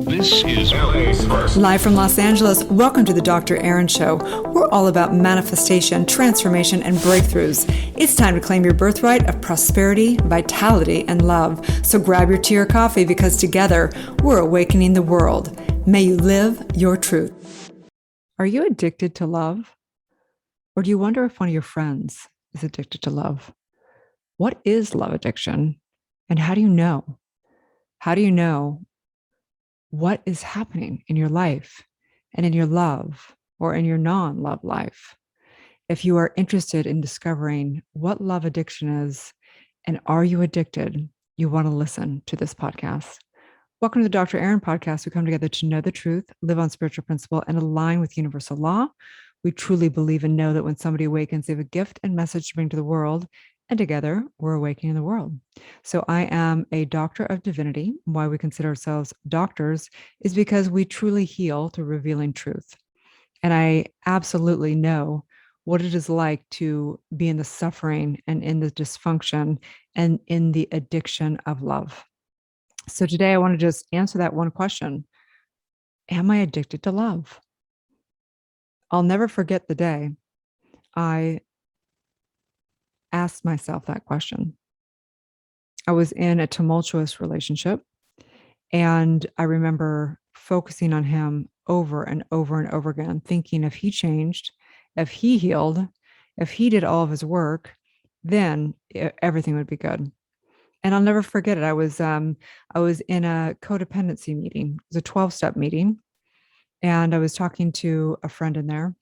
This is LA's first. Live from Los Angeles, welcome to the Dr. Erin Show. We're all about manifestation, transformation, and breakthroughs. It's time to claim your birthright of prosperity, vitality, and love. So grab your tea or coffee because together we're awakening the world. May you live your truth. Are you addicted to love? Or do you wonder if one of your friends is addicted to love? What is love addiction? And how do you know? How do you know what is happening in your life and in your love or in your non-love life? If you are interested in discovering what love addiction is and are you addicted, you want to listen to this podcast. Welcome to the Dr. Erin podcast. We come together to know the truth, live on spiritual principle, and align with universal law. We truly believe and know that when somebody awakens, they have a gift and message to bring to the world, and together we're awakening the world. So I am a doctor of divinity. Why we consider ourselves doctors is because we truly heal through revealing truth. And I absolutely know what it is like to be in the suffering and in the dysfunction and in the addiction of love. So today I want to just answer that one question. Am I addicted to love? I'll never forget the day I asked myself that question. I was in a tumultuous relationship, and I remember focusing on him over and over and over again, thinking if he changed, if he healed, if he did all of his work, then everything would be good. And I'll never forget it. I was in a codependency meeting. It was a 12-step meeting, and I was talking to a friend in there.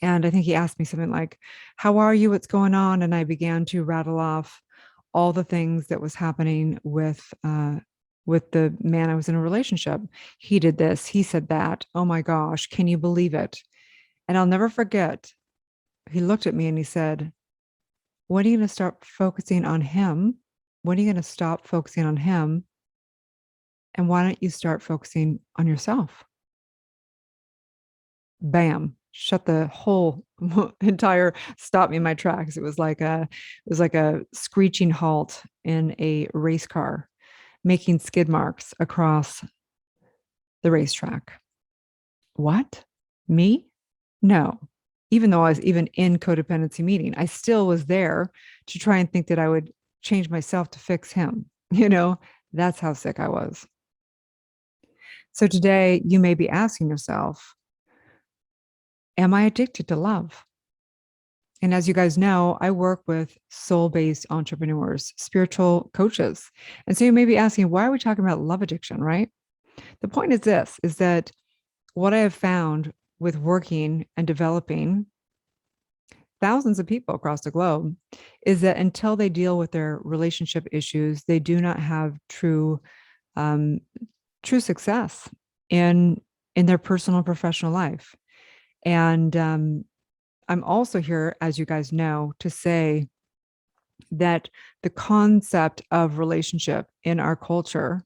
And I think he asked me something like, how are you? What's going on? And I began to rattle off all the things that was happening with the man I was in a relationship. He did this, he said that. Oh my gosh, can you believe it? And I'll never forget, he looked at me and he said, when are you going to start focusing on him? When are you going to stop focusing on him? And why don't you start focusing on yourself? Bam. Shut the whole entire, stop me in my tracks. It was like a screeching halt in a race car, making skid marks across the racetrack. What? Me? No. Even though I was even in codependency meeting, I still was there to try and think that I would change myself to fix him. That's how sick I was. So today you may be asking yourself, am I addicted to love? And as you guys know, I work with soul-based entrepreneurs, spiritual coaches. And so you may be asking, why are we talking about love addiction, right? The point is this, is that what I have found with working and developing thousands of people across the globe is that until they deal with their relationship issues, they do not have true success in their personal and professional life. And I'm also here, as you guys know, to say that the concept of relationship in our culture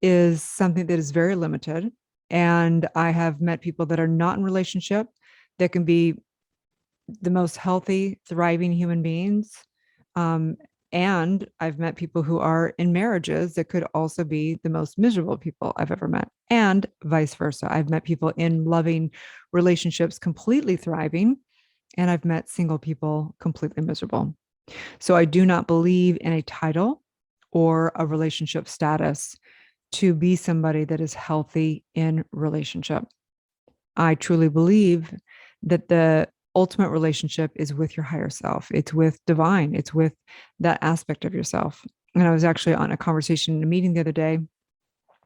is something that is very limited. And I have met people that are not in relationship that can be the most healthy, thriving human beings. And I've met people who are in marriages that could also be the most miserable people I've ever met, and vice versa. I've met people in loving relationships completely thriving, and I've met single people completely miserable. So I do not believe in a title or a relationship status to be somebody that is healthy in relationship. I truly believe that the ultimate relationship is with your higher self. It's with divine. It's with that aspect of yourself. And I was actually on a conversation in a meeting the other day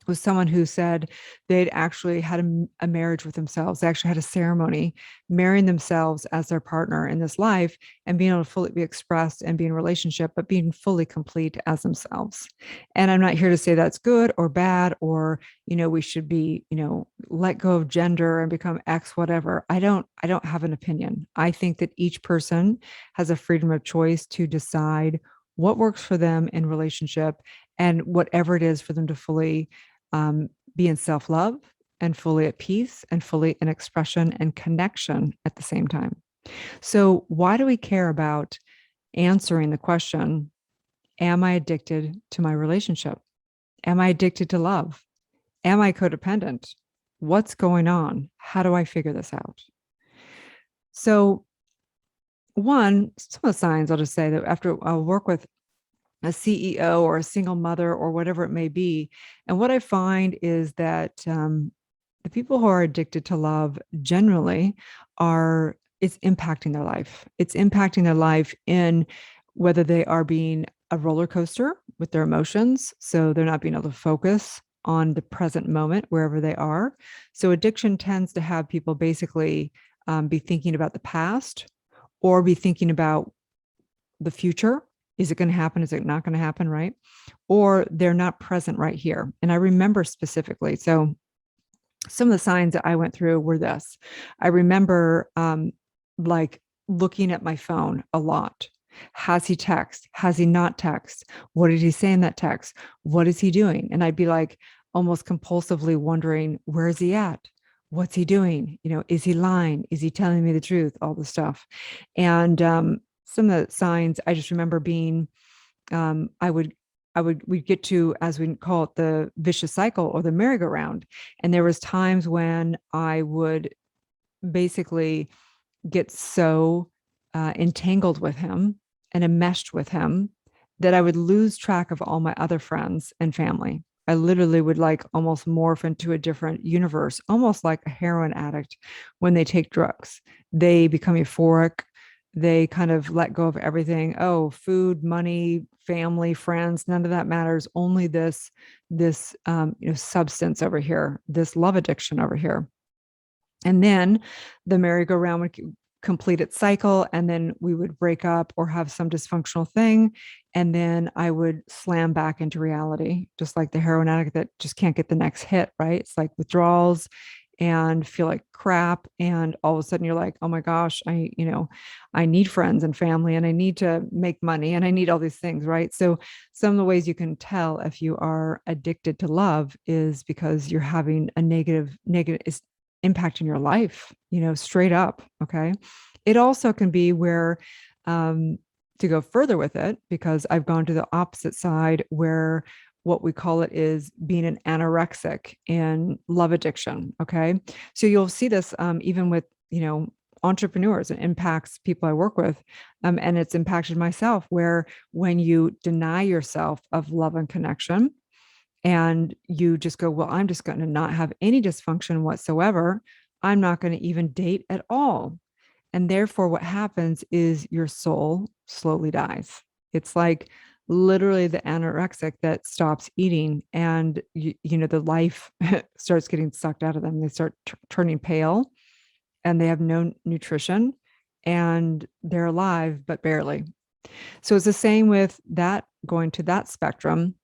with someone who said they'd actually had a marriage with themselves. They actually had a ceremony marrying themselves as their partner in this life and being able to fully be expressed and be in a relationship, but being fully complete as themselves. And I'm not here to say that's good or bad, or, we should be, let go of gender and become X, whatever. I don't have an opinion. I think that each person has a freedom of choice to decide what works for them in relationship and whatever it is for them to fully be in self-love and fully at peace and fully in expression and connection at the same time. So why do we care about answering the question, am I addicted to my relationship? Am I addicted to love? Am I codependent? What's going on? How do I figure this out? So, some of the signs I'll just say that after I'll work with a CEO or a single mother or whatever it may be. And what I find is that the people who are addicted to love generally it's impacting their life. It's impacting their life in whether they are being a roller coaster with their emotions. So they're not being able to focus on the present moment wherever they are. So addiction tends to have people basically be thinking about the past or be thinking about the future. Is it going to happen? Is it not going to happen? Right. Or they're not present right here. And I remember specifically. So some of the signs that I went through were this. I remember like looking at my phone a lot. Has he text? Has he not text? What did he say in that text? What is he doing? And I'd be like almost compulsively wondering, where is he at? What's he doing? Is he lying? Is he telling me the truth? All the stuff. And some of the signs I just remember being, um, I would, we'd get to, as we call it, the vicious cycle or the merry-go-round. And there was times when I would basically get so entangled with him and enmeshed with him that I would lose track of all my other friends and family. I literally would like almost morph into a different universe, almost like a heroin addict when they take drugs. They become euphoric. They kind of let go of everything. Oh, food, money, family, friends, none of that matters. Only this substance over here, this love addiction over here. And then the merry-go-round would complete its cycle, and then we would break up or have some dysfunctional thing. And then I would slam back into reality, just like the heroin addict that just can't get the next hit, right? It's like withdrawals and feel like crap. And all of a sudden you're like, oh my gosh, I need friends and family and I need to make money and I need all these things, right? So some of the ways you can tell if you are addicted to love is because you're having a negative is impacting your life, straight up. Okay. It also can be where, to go further with it, because I've gone to the opposite side where what we call it is being an anorexic in love addiction. Okay. So you'll see this even with, entrepreneurs. It impacts people I work with. And it's impacted myself, where when you deny yourself of love and connection, and you just go, well, I'm just going to not have any dysfunction whatsoever. I'm not going to even date at all. And therefore, what happens is your soul slowly dies. It's like literally the anorexic that stops eating, and the life starts getting sucked out of them. They start turning pale, and they have no nutrition, and they're alive but barely. So it's the same with that, going to that spectrum.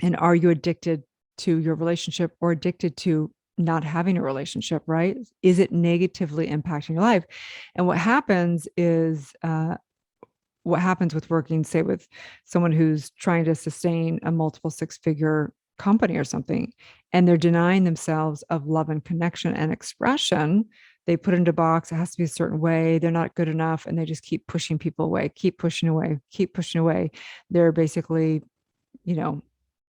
And are you addicted to your relationship or addicted to not having a relationship, right? Is it negatively impacting your life? And what happens with working, say, with someone who's trying to sustain a multiple six-figure company or something, and they're denying themselves of love and connection and expression. They put it into a box. It has to be a certain way. They're not good enough. And they just keep pushing people away, keep pushing away, keep pushing away. They're basically,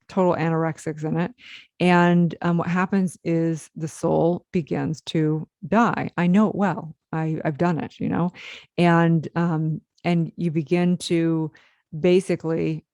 total anorexics in it. And what happens is the soul begins to die. I know it well. I've done it, and you begin to basically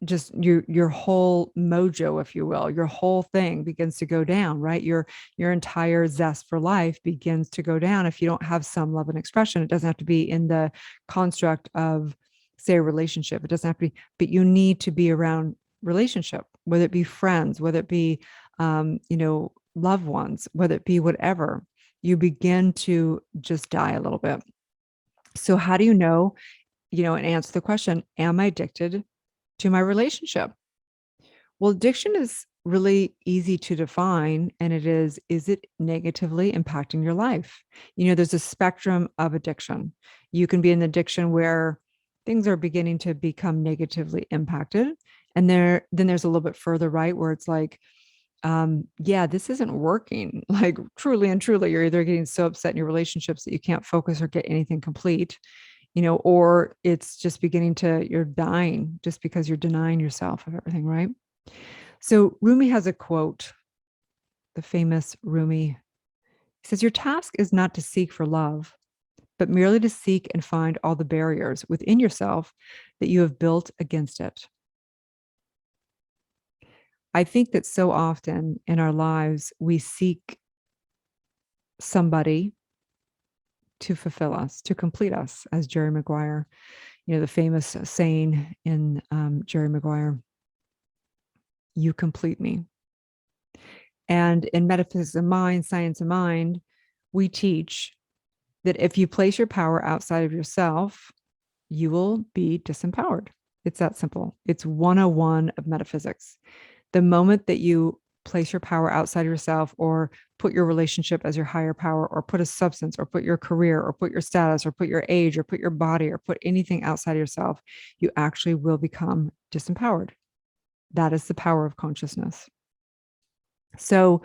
just your whole mojo, if you will, your whole thing begins to go down, right? Your entire zest for life begins to go down if you don't have some love and expression. It doesn't have to be in the construct of, say, a relationship. It doesn't have to be, but you need to be around relationship, whether it be friends, whether it be loved ones, whether it be whatever. You begin to just die a little bit. So how do you know, and answer the question, am I addicted to my relationship? Well, addiction is really easy to define, and is it negatively impacting your life? There's a spectrum of addiction. You can be in addiction where things are beginning to become negatively impacted. And then there's a little bit further, right, where it's like, yeah, this isn't working. Like truly and truly, you're either getting so upset in your relationships that you can't focus or get anything complete, or it's just you're dying just because you're denying yourself of everything, right? So Rumi has a quote the famous Rumi. He says, your task is not to seek for love, but merely to seek and find all the barriers within yourself that you have built against it. I think that so often in our lives, we seek somebody to fulfill us, to complete us, as Jerry Maguire, the famous saying in Jerry Maguire, you complete me. And in Metaphysics of Mind, Science of Mind, we teach that if you place your power outside of yourself, you will be disempowered. It's that simple. It's 101 of metaphysics. The moment that you place your power outside of yourself, or put your relationship as your higher power, or put a substance, or put your career, or put your status, or put your age, or put your body, or put anything outside of yourself, you actually will become disempowered. That is the power of consciousness. So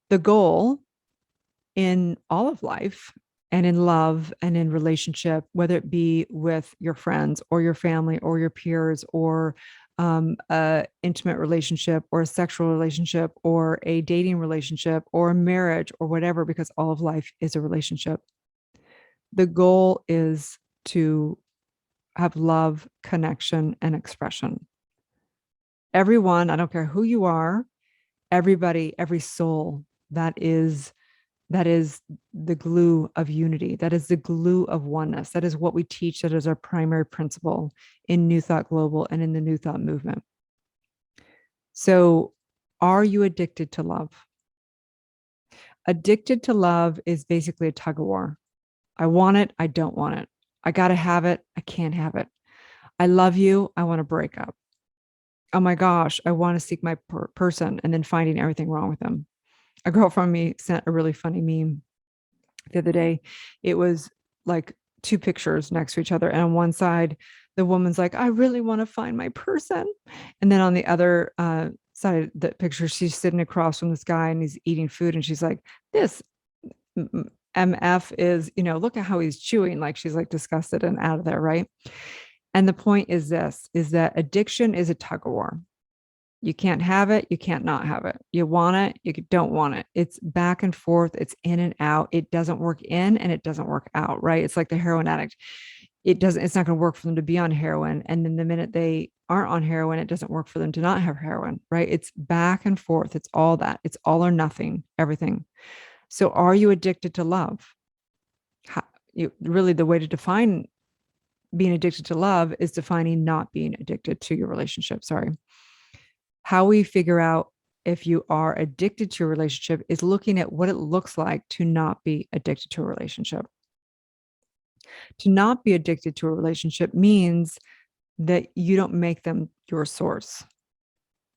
the goal in all of life, and in love and in relationship, whether it be with your friends or your family or your peers, or a intimate relationship or a sexual relationship or a dating relationship or a marriage or whatever, because all of life is a relationship. The goal is to have love, connection, and expression. Everyone, I don't care who you are, everybody, every soul, that is the glue of unity. That is the glue of oneness. That is what we teach. That is our primary principle in New Thought Global and in the New Thought movement. So, are you addicted to love? Addicted to love is basically a tug of war. I want it. I don't want it. I got to have it. I can't have it. I love you. I want to break up. Oh my gosh, I want to seek my person, and then finding everything wrong with them. A girlfriend of me sent a really funny meme the other day. It was like two pictures next to each other. And on one side, the woman's like, I really want to find my person. And then on the other side of the picture, she's sitting across from this guy and he's eating food. And she's like, this MF is, look at how he's chewing. Like, she's like disgusted and out of there. Right. And the point is this, is that addiction is a tug of war. You can't have it. You can't not have it. You want it. You don't want it. It's back and forth. It's in and out. It doesn't work in and it doesn't work out, right? It's like the heroin addict. It's not going to work for them to be on heroin. And then the minute they aren't on heroin, it doesn't work for them to not have heroin, right? It's back and forth. It's all that. It's all or nothing, everything. So are you addicted to love? Really, the way to define being addicted to love is defining not being addicted to your relationship. Sorry. How we figure out if you are addicted to a relationship is looking at what it looks like to not be addicted to a relationship. To not be addicted to a relationship means that you don't make them your source,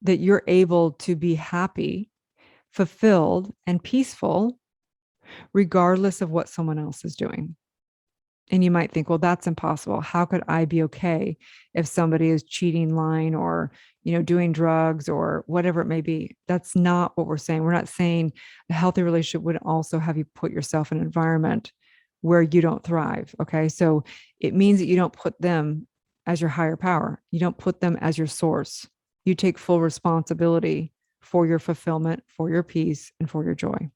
that you're able to be happy, fulfilled, and peaceful, regardless of what someone else is doing. And you might think, well, that's impossible. How could I be okay if somebody is cheating, lying, or, doing drugs or whatever it may be? That's not what we're saying. We're not saying a healthy relationship would also have you put yourself in an environment where you don't thrive. Okay. So it means that you don't put them as your higher power. You don't put them as your source. You take full responsibility for your fulfillment, for your peace, and for your joy.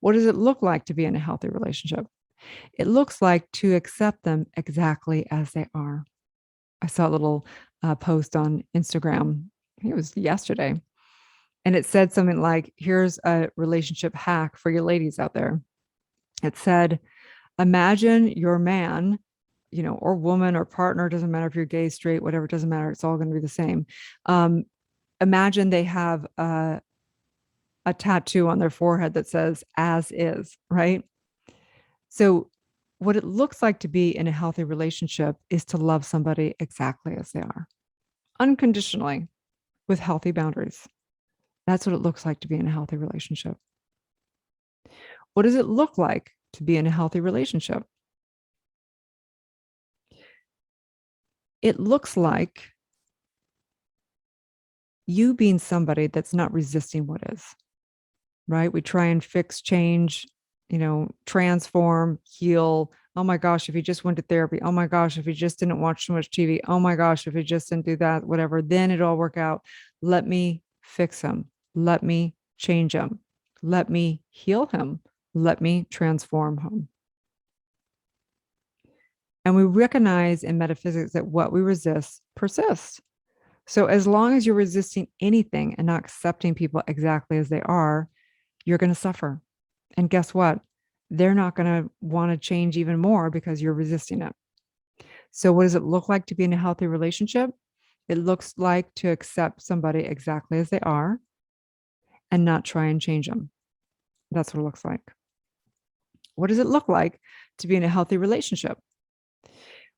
What does it look like to be in a healthy relationship? It looks like to accept them exactly as they are. I saw a little post on Instagram. I think it was yesterday. And it said something like, here's a relationship hack for you ladies out there. It said, imagine your man, or woman or partner, doesn't matter if you're gay, straight, whatever, it doesn't matter. It's all going to be the same. Imagine they have a tattoo on their forehead that says as is, right? So what it looks like to be in a healthy relationship is to love somebody exactly as they are, unconditionally, with healthy boundaries. That's what it looks like to be in a healthy relationship. What does it look like to be in a healthy relationship? It looks like you being somebody that's not resisting what is, right? We try and fix, change, transform, heal. Oh my gosh, if he just went to therapy. Oh my gosh, if he just didn't watch too much TV. Oh my gosh, if he just didn't do that, whatever, then it'll all work out. Let me fix him. Let me change him. Let me heal him. Let me transform him. And we recognize in metaphysics that what we resist persists. So as long as you're resisting anything and not accepting people exactly as they are, you're going to suffer. And guess what? They're not going to want to change even more because you're resisting it. So what does it look like to be in a healthy relationship? It looks like to accept somebody exactly as they are and not try and change them. That's what it looks like. What does it look like to be in a healthy relationship?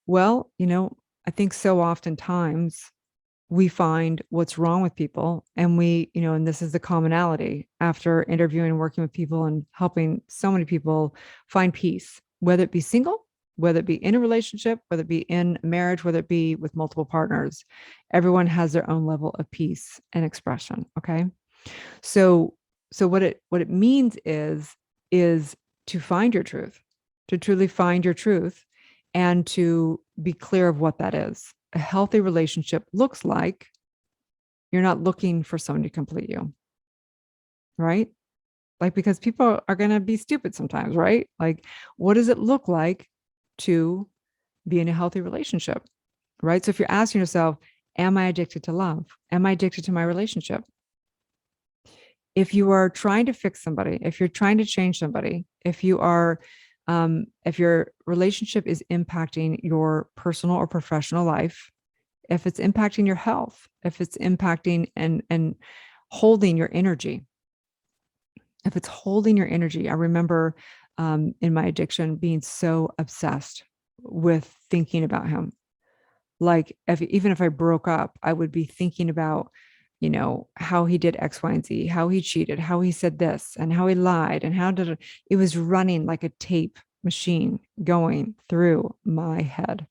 Well, I think so oftentimes we find what's wrong with people and and this is the commonality after interviewing and working with people and helping so many people find peace, whether it be single, whether it be in a relationship, whether it be in marriage, whether it be with multiple partners. Everyone has their own level of peace and expression. Okay. So what it means is to find your truth, to truly find your truth and to be clear of what that is. A healthy relationship looks like you're not looking for someone to complete you, right? Like, because people are going to be stupid sometimes, right? Like, what does it look like to be in a healthy relationship, right? So if you're asking yourself, am I addicted to love? Am I addicted to my relationship? If you are trying to fix somebody, if you're trying to change somebody, if your relationship is impacting your personal or professional life, if it's impacting your health, if it's impacting and holding your energy, if it's holding your energy. I remember in my addiction being so obsessed with thinking about him. Like even if I broke up, I would be thinking about, how he did X, Y, and Z, how he cheated, how he said this, and how he lied, and it was running like a tape machine going through my head.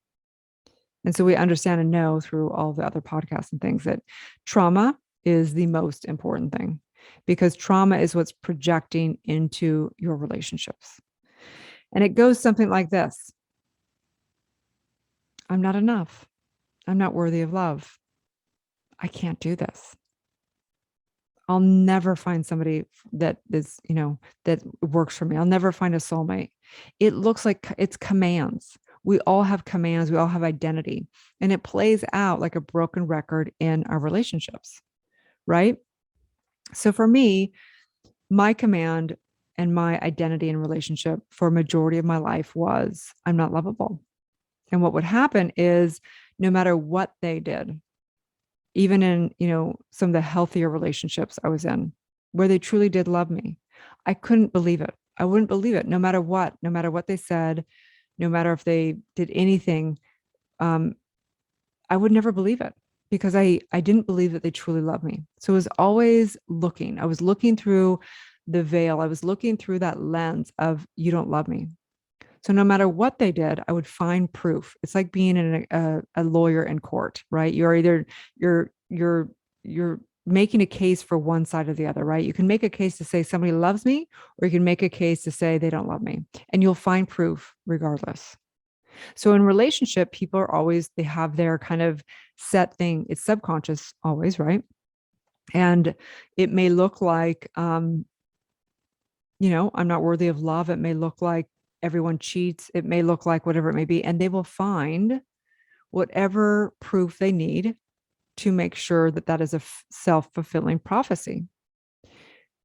And so we understand and know through all the other podcasts and things that trauma is the most important thing because trauma is what's projecting into your relationships. And it goes something like this. I'm not enough. I'm not worthy of love. I can't do this. I'll never find somebody that is, that works for me. I'll never find a soulmate. It looks like it's commands. We all have commands. We all have identity. And it plays out like a broken record in our relationships, right? So for me, my command and my identity in relationship for a majority of my life was I'm not lovable. And what would happen is no matter what they did, even in, some of the healthier relationships I was in, where they truly did love me, I couldn't believe it. I wouldn't believe it, no matter what they said, no matter if they did anything. I would never believe it because I didn't believe that they truly loved me. So I was always looking. I was looking through the veil. I was looking through that lens of you don't love me. So no matter what they did, I would find proof. It's like being in a lawyer in court, right? You're either you're making a case for one side or the other, right? You can make a case to say somebody loves me, or you can make a case to say they don't love me, and you'll find proof regardless. So in relationship, people are always, they have their kind of set thing. It's subconscious always, right? And it may look like, I'm not worthy of love. It may look like everyone cheats. It may look like whatever it may be. And they will find whatever proof they need to make sure that that is a self-fulfilling prophecy.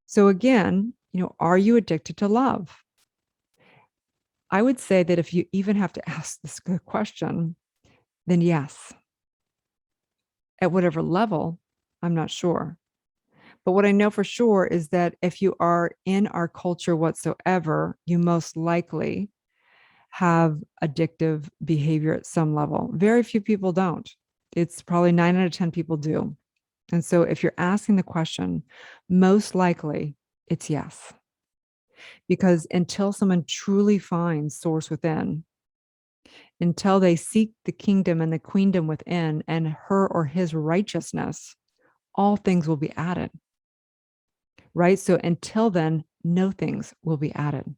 So again, are you addicted to love? I would say that if you even have to ask this question, then yes. At whatever level, I'm not sure. But what I know for sure is that if you are in our culture whatsoever, you most likely have addictive behavior at some level. Very few people don't. It's probably 9 out of 10 people do. And so if you're asking the question, most likely it's yes. Because until someone truly finds source within, until they seek the kingdom and the queendom within and her or his righteousness, all things will be added. Right? So until then, no things will be added.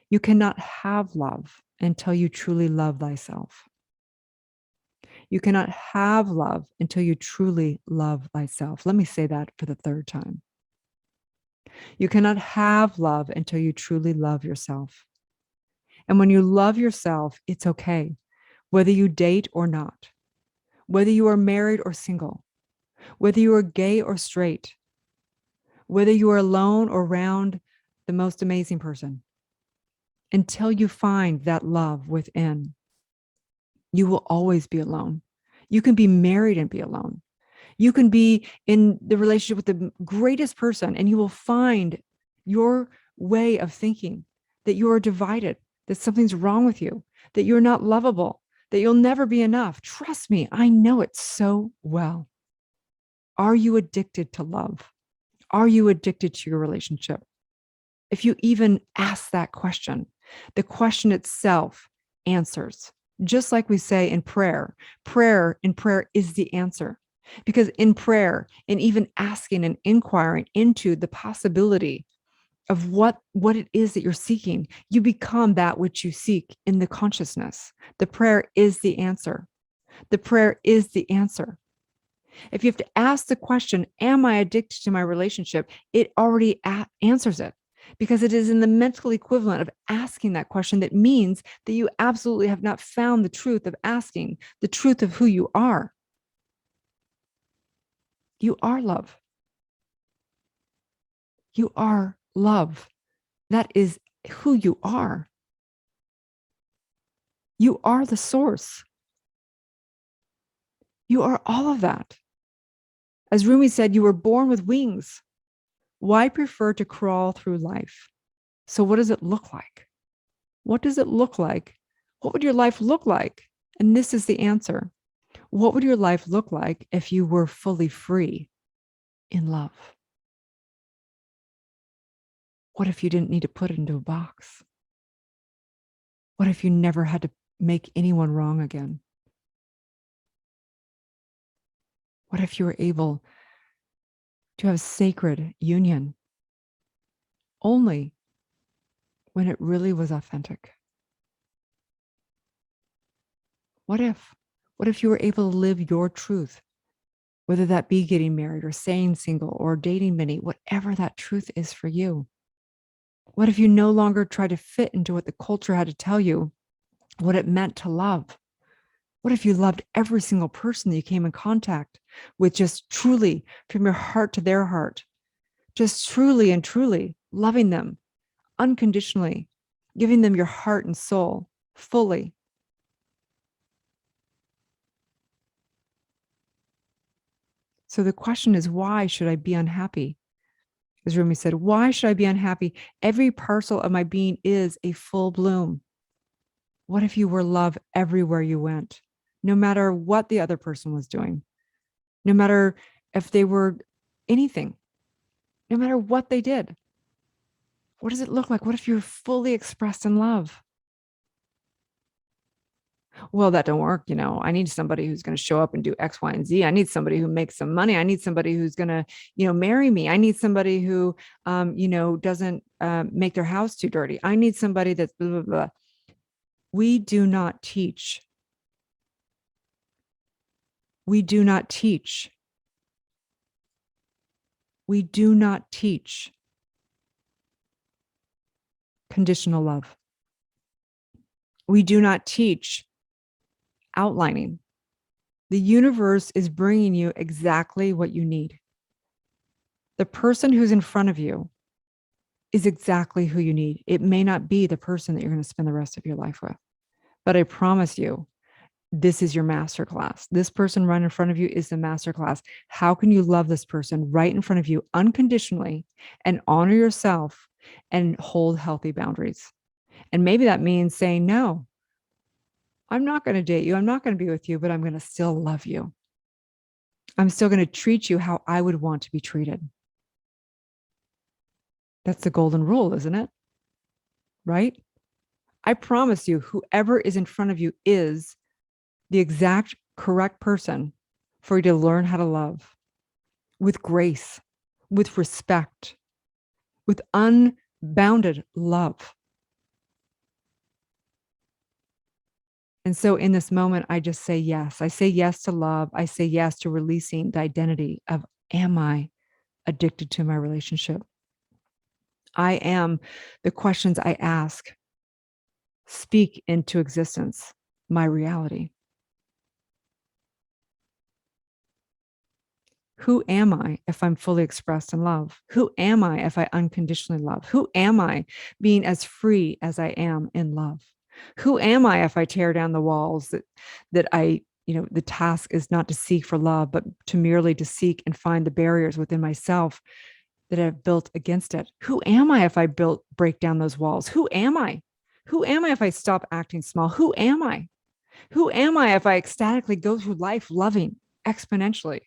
You cannot have love until you truly love thyself. You cannot have love until you truly love thyself. Let me say that for the third time. You cannot have love until you truly love yourself. And when you love yourself, it's okay, whether you date or not, whether you are married or single, whether you are gay or straight, whether you are alone or around the most amazing person. Until you find that love within, you will always be alone. You can be married and be alone. You can be in the relationship with the greatest person, and you will find your way of thinking that you are divided, that something's wrong with you, that you're not lovable, that you'll never be enough. Trust me, I know it so well. Are you addicted to love? Are you addicted to your relationship? If you even ask that question, the question itself answers. Just like we say in prayer, prayer is the answer. Because in prayer, and even asking and inquiring into the possibility of what it is that you're seeking, you become that which you seek in the consciousness. The prayer is the answer. The prayer is the answer. If you have to ask the question, am I addicted to my relationship? It already answers it, because it is in the mental equivalent of asking that question that means that you absolutely have not found the truth of asking, the truth of who you are. You are love. You are love. That is who you are. You are the source. You are all of that. As Rumi said, you were born with wings. Why prefer to crawl through life? So what does it look like? What does it look like? What would your life look like? And this is the answer. What would your life look like if you were fully free in love? What if you didn't need to put it into a box? What if you never had to make anyone wrong again? What if you were able to have sacred union only when it really was authentic? What if you were able to live your truth, whether that be getting married or staying single or dating many, whatever that truth is for you? What if you no longer try to fit into what the culture had to tell you, what it meant to love? What if you loved every single person that you came in contact with, just truly from your heart to their heart, just truly and truly loving them unconditionally, giving them your heart and soul fully? So the question is, why should I be unhappy? As Rumi said, why should I be unhappy? Every parcel of my being is a full bloom. What if you were love everywhere you went, no matter what the other person was doing, no matter if they were anything, no matter what they did? What does it look like? What if you're fully expressed in love? Well, that don't work. I need somebody who's going to show up and do X, Y, and Z. I need somebody who makes some money. I need somebody who's going to, marry me. I need somebody who, doesn't make their house too dirty. I need somebody that's blah, blah, blah. We do not teach. We do not teach. We do not teach conditional love. We do not teach outlining. The universe is bringing you exactly what you need. The person who's in front of you is exactly who you need. It may not be the person that you're going to spend the rest of your life with, but I promise you, this is your masterclass. This person right in front of you is the masterclass. How can you love this person right in front of you unconditionally and honor yourself and hold healthy boundaries? And maybe that means saying, no, I'm not going to date you. I'm not going to be with you, but I'm going to still love you. I'm still going to treat you how I would want to be treated. That's the golden rule, isn't it? Right? I promise you, whoever is in front of you is the exact correct person for you to learn how to love with grace, with respect, with unbounded love. And so in this moment, I just say yes. I say yes to love. I say yes to releasing the identity of, am I addicted to my relationship? I am the questions I ask speak into existence my reality. Who am I if I'm fully expressed in love? Who am I if I unconditionally love? Who am I being as free as I am in love? Who am I if I tear down the walls that the task is not to seek for love, but to merely to seek and find the barriers within myself that I've built against it? Who am I if I break down those walls? Who am I? Who am I if I stop acting small? Who am I? Who am I if I ecstatically go through life loving exponentially?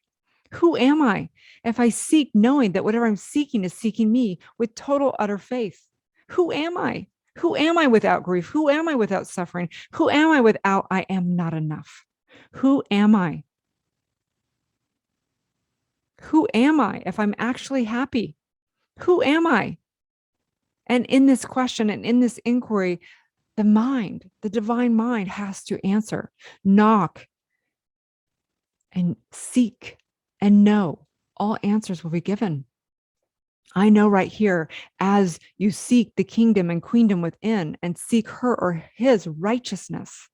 Who am I if I seek knowing that whatever I'm seeking is seeking me with total, utter faith? Who am I? Who am I without grief? Who am I without suffering? Who am I without I am not enough? Who am I? Who am I if I'm actually happy? Who am I? And in this question and in this inquiry, the mind, the divine mind has to answer, knock, and seek and know. All answers will be given. I know right here, as you seek the kingdom and queendom within and seek her or his righteousness,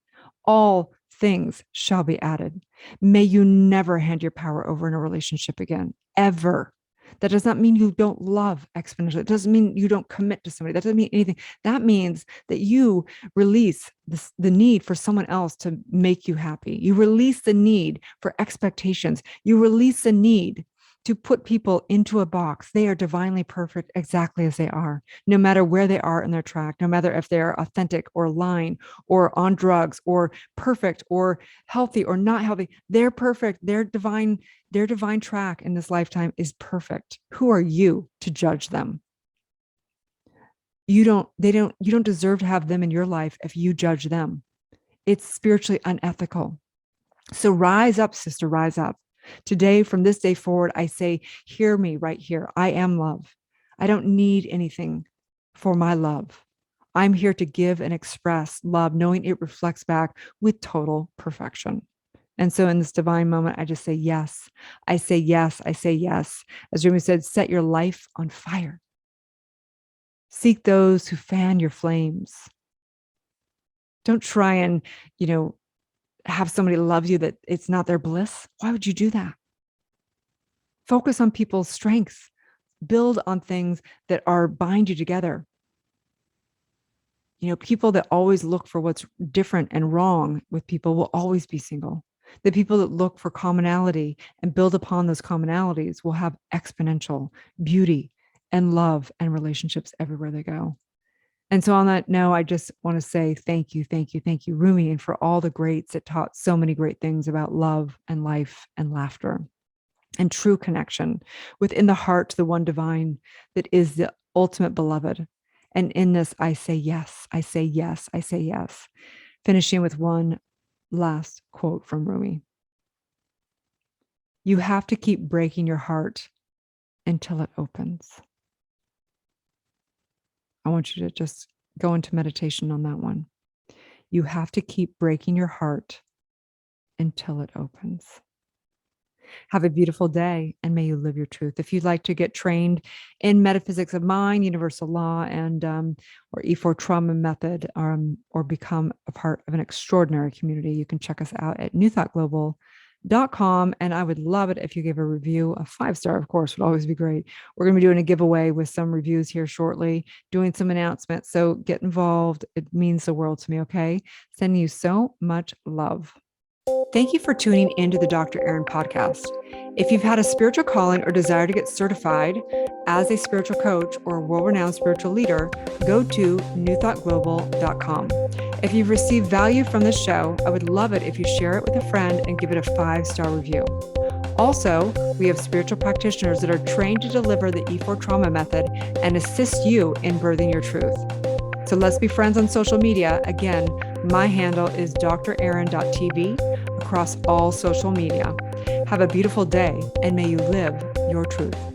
all things shall be added. May you never hand your power over in a relationship again, ever. That does not mean you don't love exponentially. It doesn't mean you don't commit to somebody. That doesn't mean anything. That means that you release the need for someone else to make you happy. You release the need for expectations. You release the need to put people into a box. They are divinely perfect exactly as they are, no matter where they are in their track, no matter if they're authentic or lying or on drugs or perfect or healthy or not healthy. They're perfect. Their divine track in this lifetime is perfect. Who are you to judge them? You don't deserve to have them in your life if you judge them. It's spiritually unethical. So rise up, sister, rise up. Today, from this day forward, I say, hear me right here. I am love. I don't need anything for my love. I'm here to give and express love, knowing it reflects back with total perfection. And so in this divine moment, I just say, yes. I say, yes. I say, yes. As Rumi said, set your life on fire. Seek those who fan your flames. Don't try and, have somebody love you that it's not their bliss. Why would you do that? Focus on people's strengths. Build on things that bind you together. People that always look for what's different and wrong with people will always be single. The people that look for commonality and build upon those commonalities will have exponential beauty and love and relationships everywhere they go. And so on that note, I just want to say thank you, Rumi, and for all the greats that taught so many great things about love and life and laughter and true connection within the heart to the one divine that is the ultimate beloved. And in this, I say yes, I say yes, I say yes. Finishing with one last quote from Rumi. You have to keep breaking your heart until it opens. I want you to just go into meditation on that one. You have to keep breaking your heart until it opens. Have a beautiful day, and may you live your truth. If you'd like to get trained in metaphysics of mind, universal law, and or E4 trauma method, or become a part of an extraordinary community, you can check us out at newthoughtglobal.com. And I would love it if you give a review. A 5-star, of course, would always be great. We're going to be doing a giveaway with some reviews here shortly, doing some announcements. So get involved. It means the world to me. Okay. Sending you so much love. Thank you for tuning into the Dr. Erin podcast. If you've had a spiritual calling or desire to get certified as a spiritual coach or a world-renowned spiritual leader, go to newthoughtglobal.com. If you've received value from this show, I would love it if you share it with a friend and give it a 5-star review. Also, we have spiritual practitioners that are trained to deliver the E4 trauma method and assist you in birthing your truth. So let's be friends on social media. Again, my handle is drerin.tv across all social media. Have a beautiful day, and may you live your truth.